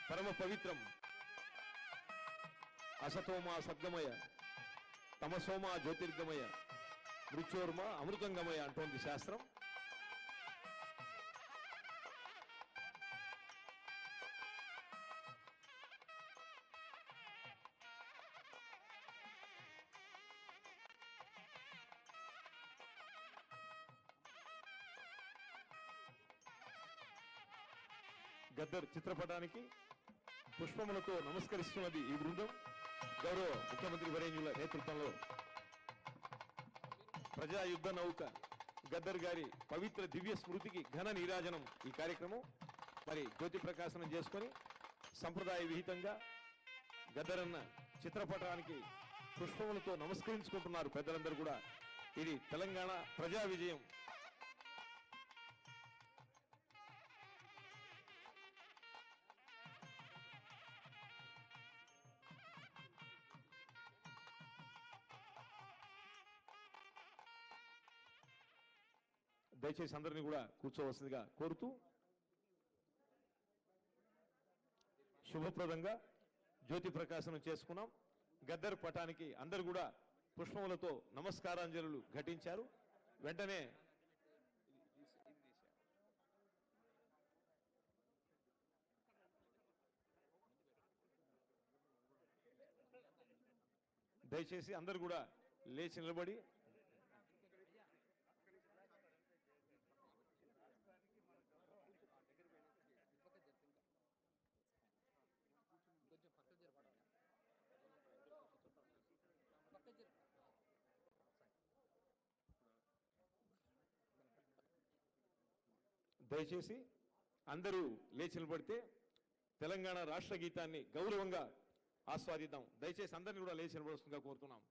పరమ పవిత్రం అసతోమా సద్గమయ తమసోమా జ్యోతిర్గమయ మృత్యోర్మ అమృతంగమయ అంటోంది శాస్త్రం. గద్దర్ చిత్రపటానికి పుష్పములతో నమస్కరిస్తున్నది ఈ బృందం. గౌరవ ముఖ్యమంత్రి వరేణ్యుల నేతృత్వంలో ప్రజా యుద్ధ నౌక గద్దర్ గారి పవిత్ర దివ్య స్మృతికి ఘన నీరాజనం ఈ కార్యక్రమం. మరి జ్యోతి ప్రకాశనం చేసుకొని సంప్రదాయ విహితంగా గద్దర్ అన్న చిత్రపటానికి పుష్పములతో నమస్కరించుకుంటున్నారు పెద్దలందరూ కూడా. ఇది తెలంగాణ ప్రజా విజయం. దయచేసి అందరినీ కూడా కూర్చోవలసిందిగా కోరుతూ శుభప్రదంగా జ్యోతి ప్రకాశనం చేసుకున్నాం. గద్దర్ పటానికి అందరు కూడా పుష్పములతో నమస్కారాంజలులు ఘటించారు. వెంటనే దయచేసి అందరు కూడా లేచి నిలబడి దయచేసి అందరూ లేచి నిలబడితే తెలంగాణ రాష్ట్ర గీతాన్ని గౌరవంగా ఆస్వాదిద్దాం. దయచేసి అందరినీ కూడా లేచి నిలబడుతుందిగా కోరుతున్నాం.